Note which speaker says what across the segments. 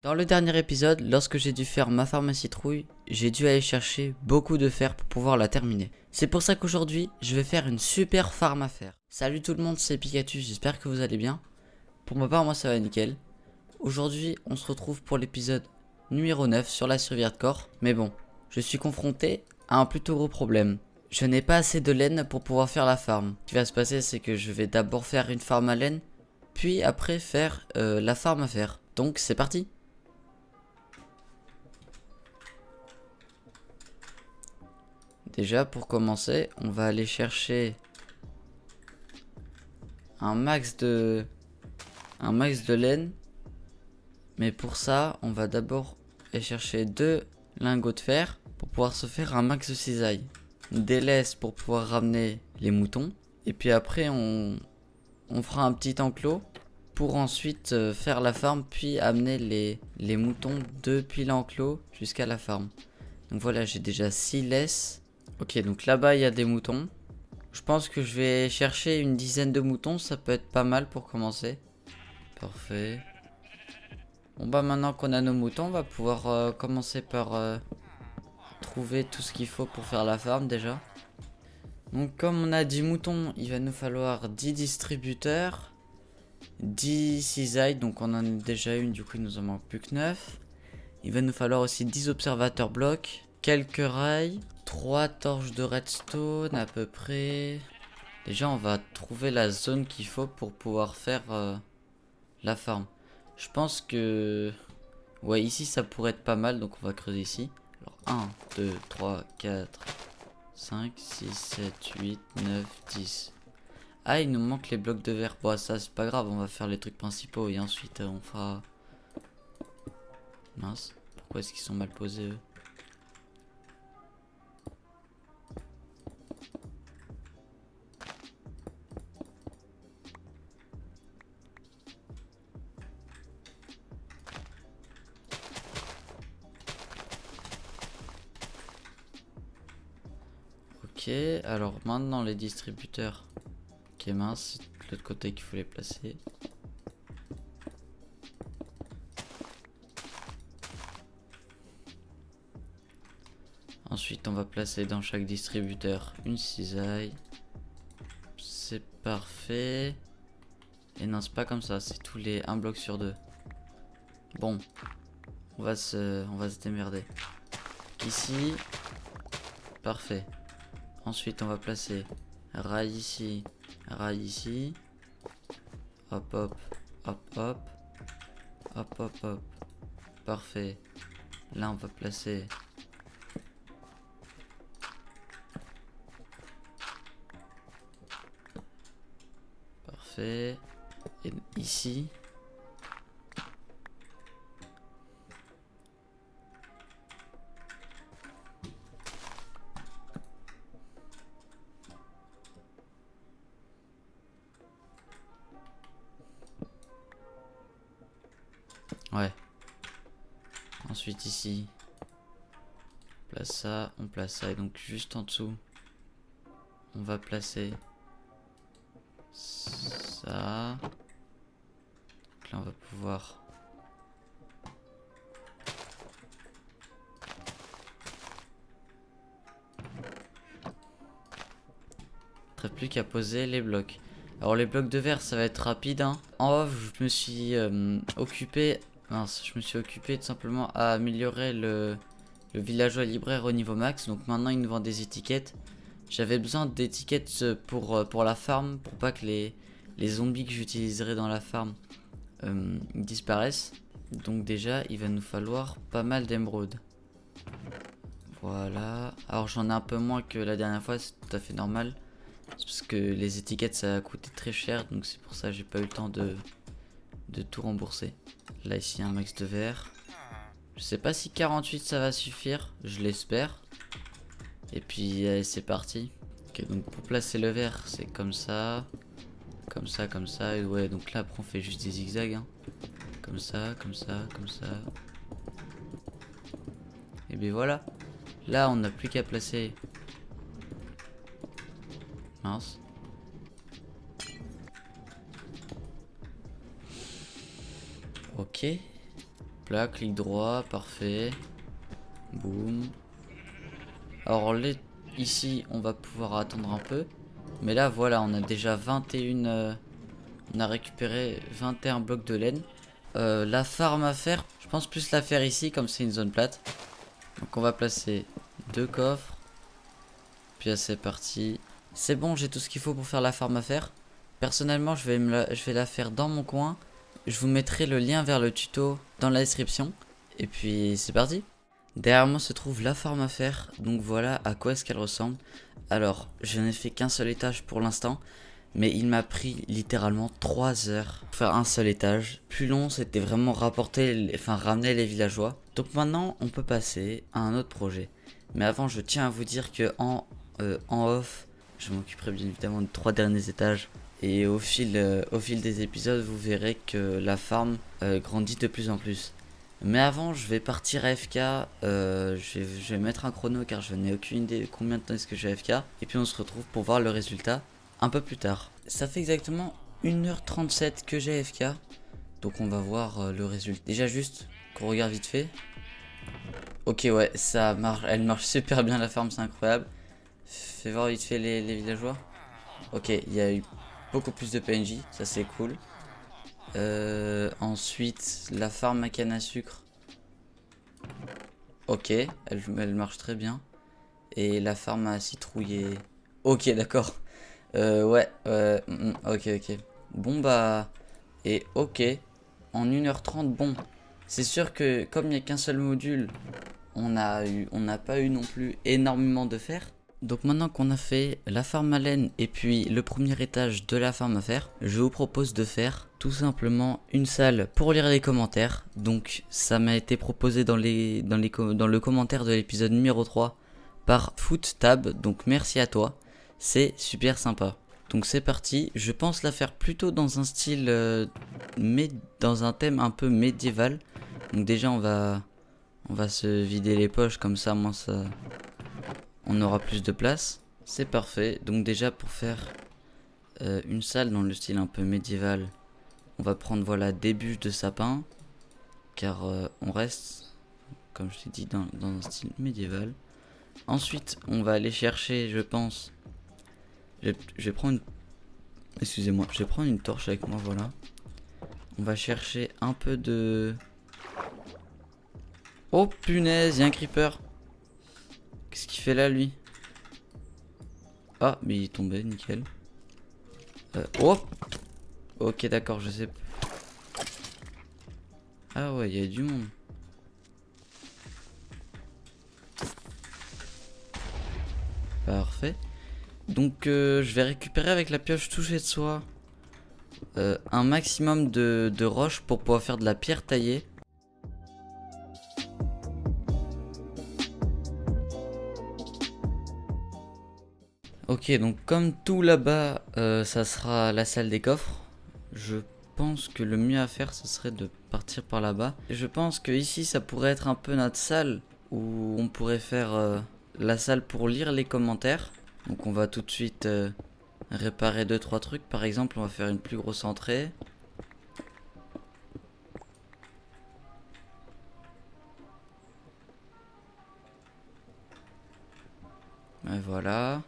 Speaker 1: Dans le dernier épisode, lorsque j'ai dû faire ma farm à citrouille, j'ai dû aller chercher beaucoup de fer pour pouvoir la terminer. C'est pour ça qu'aujourd'hui, je vais faire une super farm à fer. Salut tout le monde, c'est Pikachu, j'espère que vous allez bien. Pour ma part, moi ça va nickel. Aujourd'hui, on se retrouve pour l'épisode numéro 9 sur la survie hardcore. Mais bon, je suis confronté à un plutôt gros problème. Je n'ai pas assez de laine pour pouvoir faire la farm. Ce qui va se passer, c'est que je vais d'abord faire une farm à laine, puis après faire la farm à fer. Donc c'est parti! Déjà pour commencer, on va aller chercher un max de laine. Mais pour ça, on va d'abord aller chercher 2 lingots de fer pour pouvoir se faire un max de cisaille. Des laisses pour pouvoir ramener les moutons. Et puis après, on fera un petit enclos pour ensuite faire la farm, puis amener les moutons depuis l'enclos jusqu'à la farm. Donc voilà, j'ai déjà 6 laisses. Ok, donc là-bas, il y a des moutons. Je pense que je vais chercher une dizaine de moutons, ça peut être pas mal pour commencer. Parfait. Bon bah maintenant qu'on a nos moutons, on va pouvoir commencer par trouver tout ce qu'il faut pour faire la farm déjà. Donc comme on a 10 moutons, il va nous falloir 10 distributeurs, 10 cisailles, donc on en a déjà une, du coup il nous en manque plus que 9. Il va nous falloir aussi 10 observateurs blocs, quelques rails, 3 torches de redstone à peu près. Déjà on va trouver la zone qu'il faut pour pouvoir faire la farm. Je pense que... ouais, ici ça pourrait être pas mal, donc on va creuser ici. Alors 1, 2, 3, 4, 5, 6, 7, 8, 9, 10. Ah, il nous manque les blocs de verre. Bon, ça c'est pas grave, on va faire les trucs principaux et ensuite on fera... Mince, pourquoi est-ce qu'ils sont mal posés eux? Ok, alors maintenant les distributeurs. Ok, mince, c'est de l'autre côté qu'il faut les placer. Ensuite, on va placer dans chaque distributeur une cisaille. C'est parfait. Et non, c'est pas comme ça, c'est tous les 1 bloc sur 2. Bon, on va se démerder. Ici, parfait. Ensuite, on va placer rail ici, rail ici. Hop, hop, hop, hop. Hop, hop, hop. Parfait. Là, on va placer... Parfait. Et ici... ouais. Ensuite ici. On place ça. Et donc juste en dessous, on va placer ça. Donc là on va pouvoir... Il ne reste plus qu'à poser les blocs. Alors les blocs de verre ça va être rapide hein. En off je me suis occupé... Mince, je me suis occupé tout simplement à améliorer le villageois libraire au niveau max. Donc maintenant il nous vend des étiquettes. J'avais besoin d'étiquettes pour la farm, pour pas que les zombies que j'utiliserai dans la farm disparaissent. Donc déjà il va nous falloir pas mal d'émeraudes. Voilà. Alors j'en ai un peu moins que la dernière fois, c'est tout à fait normal. C'est parce que les étiquettes ça a coûté très cher, donc c'est pour ça que j'ai pas eu le temps de tout rembourser. Là ici un max de verre. Je sais pas si 48 ça va suffire, je l'espère. Et puis allez, c'est parti. Ok, donc pour placer le verre c'est comme ça. Comme ça, comme ça. Et ouais, donc là après on fait juste des zigzags hein. Comme ça, comme ça, comme ça. Et bien voilà. Là on n'a plus qu'à placer. Mince. Ok. Hop là, clic droit, parfait. Boum. Alors ici, on va pouvoir attendre un peu. Mais là, voilà, on a déjà 21... on a récupéré 21 blocs de laine. La farm à faire, je pense plus la faire ici, comme c'est une zone plate. Donc on va placer 2 coffres. Puis là, c'est parti. C'est bon, j'ai tout ce qu'il faut pour faire la farm à faire. Personnellement, je vais la faire dans mon coin. Je vous mettrai le lien vers le tuto dans la description. Et puis, c'est parti. Derrière moi se trouve la farm à faire. Donc voilà à quoi est-ce qu'elle ressemble. Alors, je n'ai fait qu'un seul étage pour l'instant. Mais il m'a pris littéralement 3 heures pour faire un seul étage. Plus long, c'était vraiment ramener les villageois. Donc maintenant, on peut passer à un autre projet. Mais avant, je tiens à vous dire que en off, je m'occuperai bien évidemment des 3 derniers étages. Et au fil des épisodes, vous verrez que la farm grandit de plus en plus. Mais avant, je vais partir AFK. Je vais mettre un chrono car je n'ai aucune idée de combien de temps est-ce que je vais AFK. Et puis on se retrouve pour voir le résultat un peu plus tard. Ça fait exactement 1h37 que j'ai AFK. Donc on va voir le résultat. Déjà juste qu'on regarde vite fait. Ok, ouais, ça marche. Elle marche super bien la farm, c'est incroyable. Fais voir vite fait les villageois. Ok, il y a eu beaucoup plus de PNJ, ça c'est cool. Ensuite, la farm à canne à sucre. Ok, elle marche très bien. Et la farm à citrouiller. Ok, d'accord. Ouais, ok, ok. Bon bah, et ok, en 1h30, bon. C'est sûr que comme il n'y a qu'un seul module, on n'a pas eu non plus énormément de fer. Donc maintenant qu'on a fait la farm à laine et puis le premier étage de la farm à fer, je vous propose de faire tout simplement une salle pour lire les commentaires. Donc ça m'a été proposé dans le commentaire de l'épisode numéro 3 par FootTab, donc merci à toi, c'est super sympa. Donc c'est parti, je pense la faire plutôt dans un style, dans un thème un peu médiéval. Donc déjà on va se vider les poches comme ça, moi ça... On aura plus de place. C'est parfait. Donc déjà pour faire une salle dans le style un peu médiéval, on va prendre voilà des bûches de sapin. Car on reste, comme je t'ai dit, dans un style médiéval. Ensuite on va aller chercher, je pense. Je vais prendre une... Excusez-moi, je vais prendre une torche avec moi, voilà. On va chercher un peu de... Oh punaise, il y a un creeper. Qu'est-ce qu'il fait là, lui? Ah, mais il est tombé, nickel. Oh! Ok, d'accord, je sais. Ah ouais, il y a du monde. Parfait. Donc, je vais récupérer avec la pioche touchée de soie un maximum de roches pour pouvoir faire de la pierre taillée. Ok, donc comme tout là-bas, ça sera la salle des coffres. Je pense que le mieux à faire, ce serait de partir par là-bas. Je pense que ici, ça pourrait être un peu notre salle où on pourrait faire la salle pour lire les commentaires. Donc on va tout de suite réparer 2-3 trucs. Par exemple, on va faire une plus grosse entrée. Et voilà.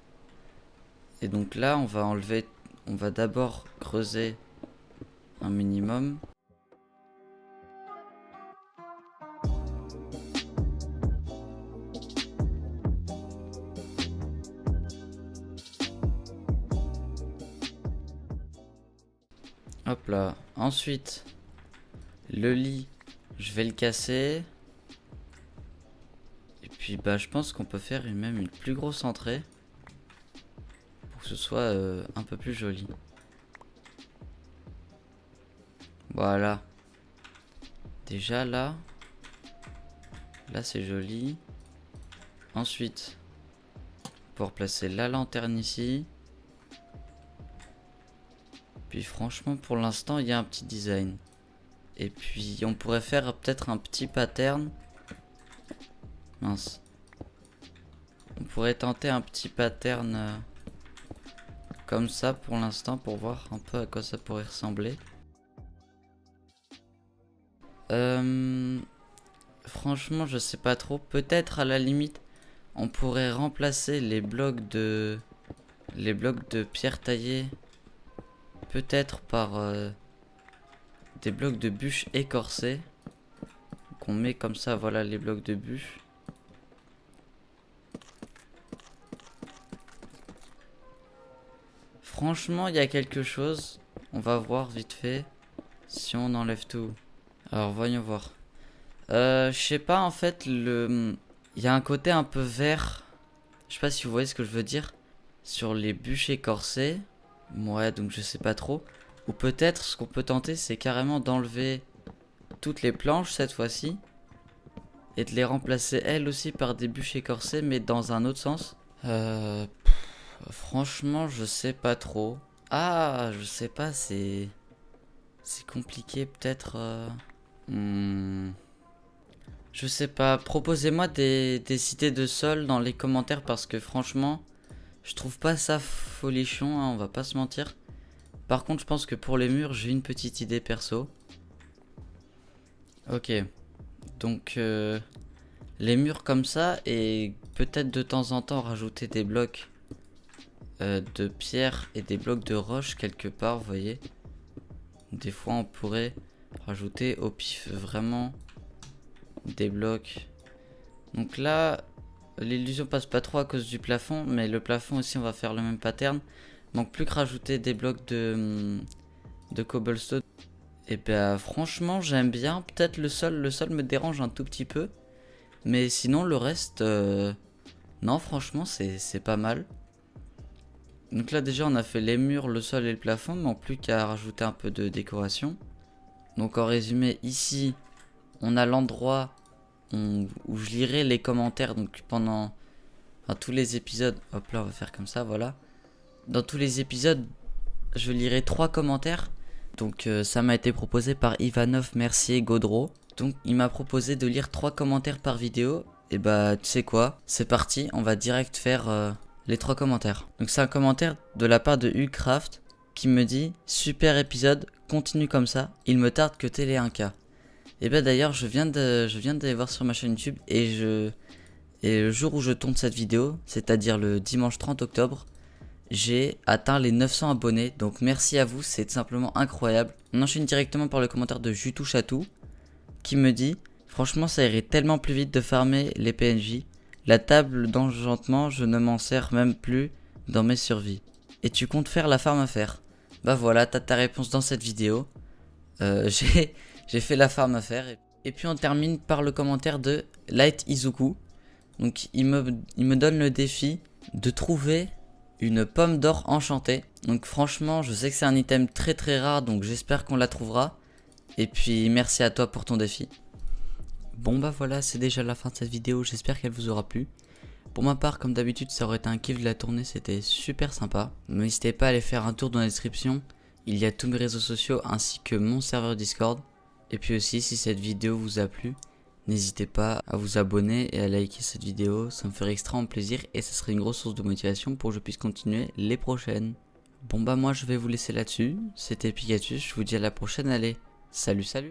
Speaker 1: Et donc là, on va d'abord creuser un minimum. Hop là. Ensuite, le lit, je vais le casser. Et puis bah je pense qu'on peut faire même une plus grosse entrée. Pour que ce soit un peu plus joli. Voilà. Déjà là. Là c'est joli. Ensuite, pour placer la lanterne ici. Puis franchement pour l'instant il y a un petit design. Et puis on pourrait faire peut-être un petit pattern. Mince. On pourrait tenter un petit pattern comme ça pour l'instant pour voir un peu à quoi ça pourrait ressembler. franchement, je sais pas trop. Peut-être à la limite, on pourrait remplacer les blocs de pierre taillée, peut-être par des blocs de bûches écorcés. Qu'on met comme ça, voilà les blocs de bûches. Franchement, il y a quelque chose. On va voir vite fait si on enlève tout. Alors, voyons voir. Je sais pas, en fait, il y a un côté un peu vert. Je sais pas si vous voyez ce que je veux dire. Sur les bûches écorcées. Ouais, donc je sais pas trop. Ou peut-être, ce qu'on peut tenter, c'est carrément d'enlever toutes les planches cette fois-ci. Et de les remplacer elles aussi par des bûches écorcées, mais dans un autre sens. Franchement, je sais pas trop. Ah, je sais pas, c'est compliqué peut-être. Je sais pas. Proposez-moi des idées de sol dans les commentaires parce que franchement, je trouve pas ça folichon, hein, on va pas se mentir. Par contre, je pense que pour les murs, j'ai une petite idée perso. Ok. Donc, les murs comme ça et peut-être de temps en temps rajouter des blocs de pierre et des blocs de roche quelque part, vous voyez. Des fois, on pourrait rajouter au pif vraiment des blocs. Donc là, l'illusion passe pas trop à cause du plafond, mais le plafond aussi, on va faire le même pattern. Donc plus que rajouter des blocs de cobblestone. Et ben franchement, j'aime bien. Peut-être le sol me dérange un tout petit peu. Mais sinon, le reste, non, franchement, c'est pas mal. Donc là, déjà, on a fait les murs, le sol et le plafond. Il manque plus qu'à rajouter un peu de décoration. Donc en résumé, ici, on a l'endroit où je lirai les commentaires. Donc pendant tous les épisodes. Hop là, on va faire comme ça, voilà. Dans tous les épisodes, je lirai 3 commentaires. Donc ça m'a été proposé par Ivanov Mercier Gaudreau. Donc il m'a proposé de lire 3 commentaires par vidéo. Et bah tu sais quoi, c'est parti, on va direct faire les 3 commentaires. Donc c'est un commentaire de la part de Ucraft qui me dit: super épisode, continue comme ça, il me tarde que t'aies les 1K. Et bah d'ailleurs je viens d'aller voir sur ma chaîne YouTube et le jour où je tourne cette vidéo, c'est-à-dire le dimanche 30 octobre, j'ai atteint les 900 abonnés, donc merci à vous, c'est tout simplement incroyable. On enchaîne directement par le commentaire de Jutouchatou qui me dit: franchement ça irait tellement plus vite de farmer les PNJ. La table d'enchantement, je ne m'en sers même plus dans mes survies. Et tu comptes faire la farm à faire? Bah voilà, t'as ta réponse dans cette vidéo. J'ai fait la farm à faire. Et puis on termine par le commentaire de Light Izuku. Donc il me donne le défi de trouver une pomme d'or enchantée. Donc franchement, je sais que c'est un item très très rare, donc j'espère qu'on la trouvera. Et puis merci à toi pour ton défi. Bon bah voilà, c'est déjà la fin de cette vidéo, j'espère qu'elle vous aura plu. Pour ma part, comme d'habitude, ça aurait été un kiff de la tournée, c'était super sympa. N'hésitez pas à aller faire un tour dans la description, il y a tous mes réseaux sociaux ainsi que mon serveur Discord. Et puis aussi, si cette vidéo vous a plu, n'hésitez pas à vous abonner et à liker cette vidéo, ça me ferait extrêmement plaisir et ça serait une grosse source de motivation pour que je puisse continuer les prochaines. Bon bah moi je vais vous laisser là-dessus, c'était Pikachu, je vous dis à la prochaine, allez, salut salut.